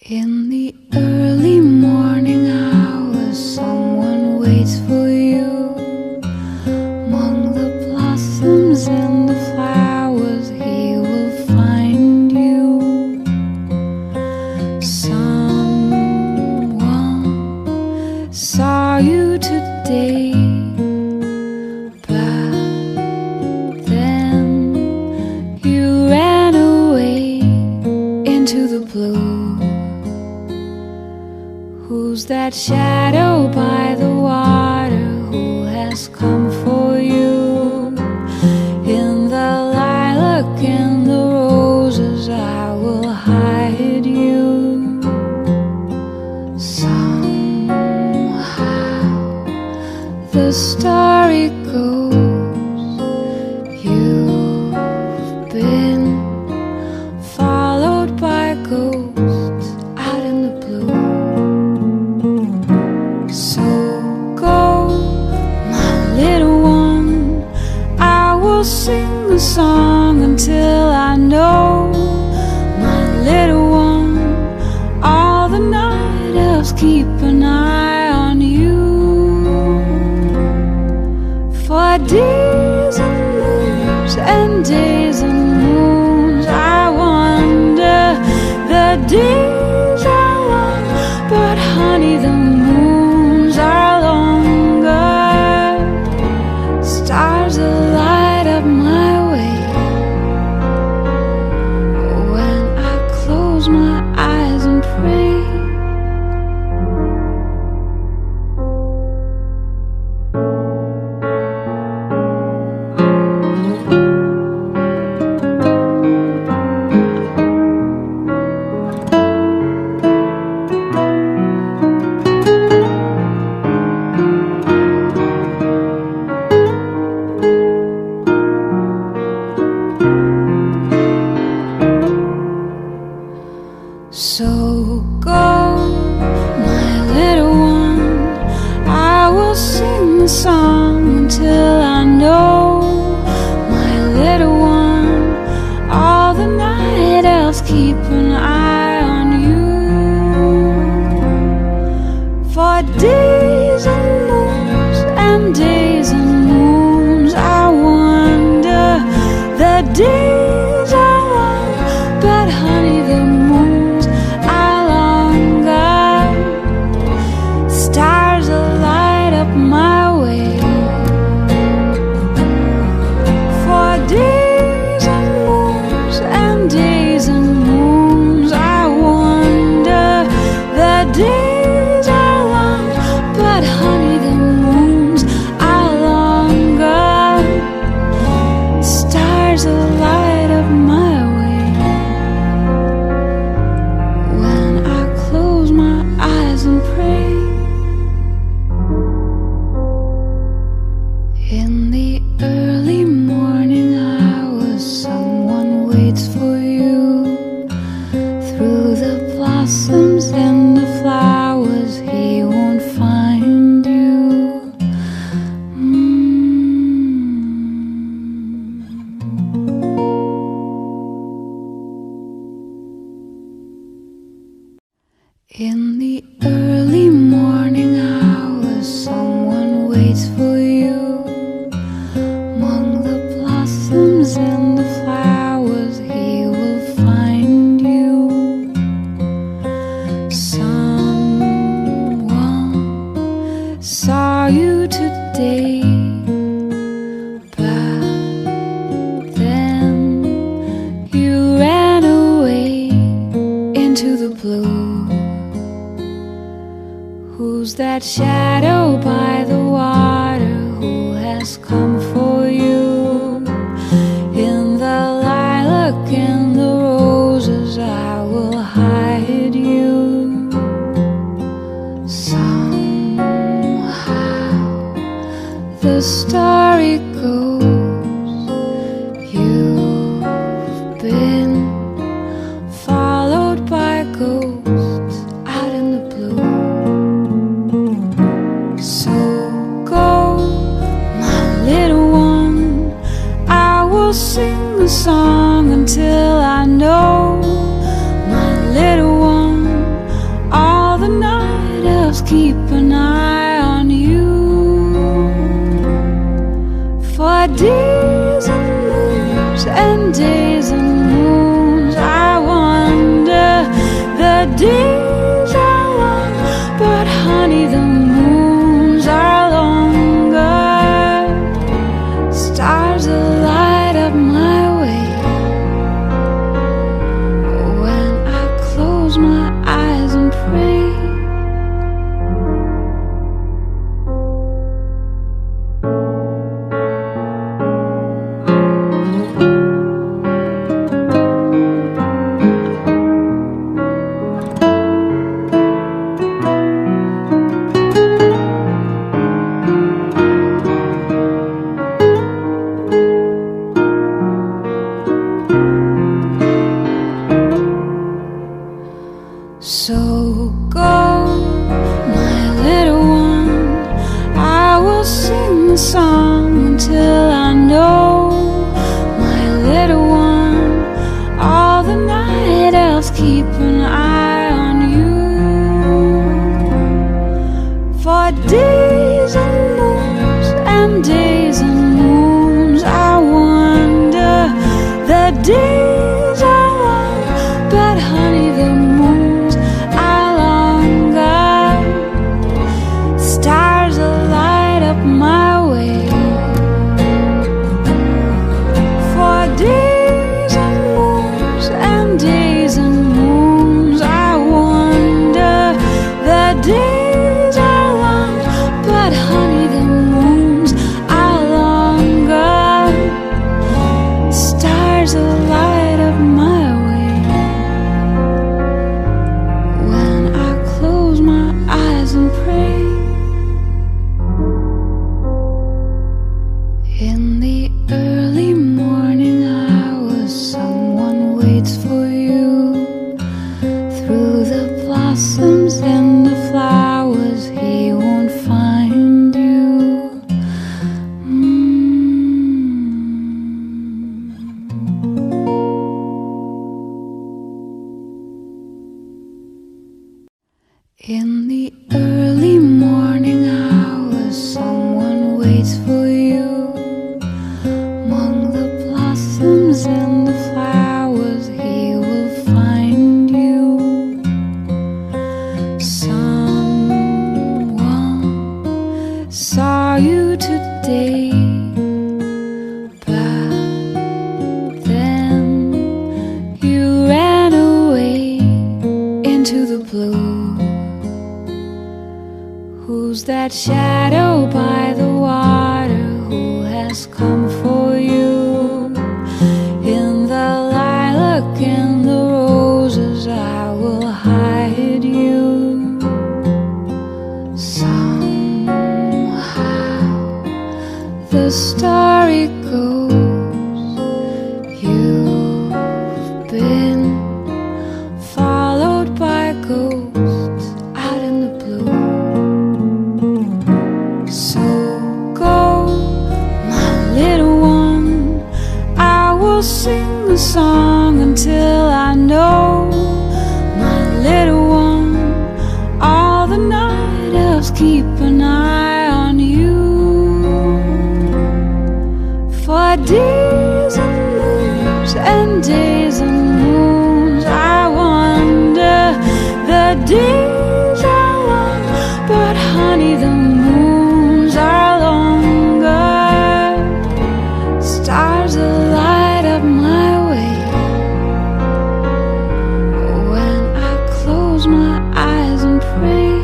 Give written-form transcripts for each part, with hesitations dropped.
In the early morning hours, someone waits for you. Among the blossoms and the flowers, he will find you. Someone saw you today, but then you ran away into the blue.Who's that shadow by the water? Who has come for you? In the lilac and the roses, I will hide you. Somehow the story goes, you've been followed by ghosts.So go, my little one, I will sing a song until I know. My little one, all the night elves keep an eye on you. For days and moons and days and moons, I wonder the days are long, but honey, the moons.Are longer. Stars will light up my way when I close my eyes and pray. So go, my little one, I will sing the song until I know. My little one, all the night elves keep an eye on you. For days and moons and days and moons, I wonder the days are long, but honey, the moons.Stars will light up my way for days and moons and days and moons. I wonder the days are long, but honey, the moons are longer. Stars will light up my way when I close my eyes and pray.In the early morning hours, someone waits for you. Through the blossoms and the flowers, he won't find you. In the early morning hours, someone waits for you.Among the blossoms and the flowers, he will find you. Someone saw you today, but then you ran away into the blue.Who's that shadow by the water? Who has come for you? In the lilac and the roses, I will hide you. Somehow the story goes, you've been followed by ghosts.Out in the blue, so go, my little keep an eye on you. For days and moons and days and moons, I wonder. The days are long, but honey, the moons are longer. Stars will light up my way when I close my eyes and pray. So go, my little one, I will sing the song until I know. My little one, all the night elves keep an eye on you. For days and moons and days and moons, I wonder. The days are long, but honey, the moons are longer. Stars will light up my way. For days and moons and days and moons, I wonder. The days are long, but honey, the moons are longer. Stars will light up my way when I close my eyes and pray. In the early morning hours, someone waits for you. Through the blossoms and the flowers, he won't find you. In the early morning hours, someone waits for you. Among the blossoms and the flowers, he will find you. Someone saw you today, but then you ran away into the blue. Who's that shadow by the water? Who has come for you? In the lilac and the roses, I will hide you. Somehow the story goes, you've been followed by ghosts out in the blue. So go, my little one, I will sing the song until I know. My little one, all the night elves keep an eye on you. For days and moons and days and moons, I wonder. The days are long, but honey, the moons are longer. Stars will light up my way when I close my eyes and pray.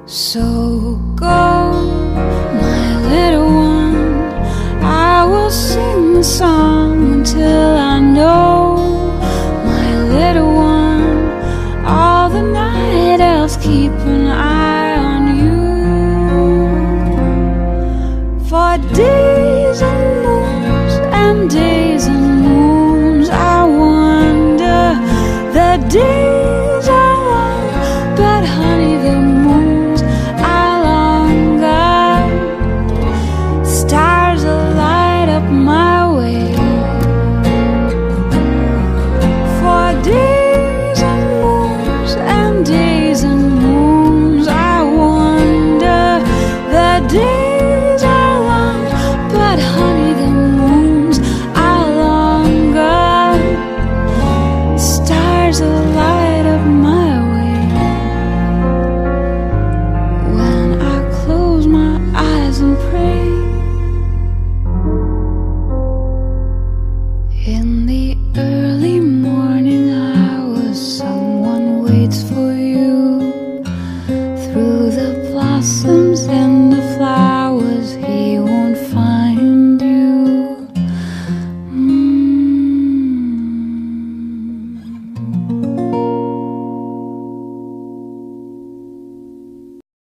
So go, my little one, I will sing the song until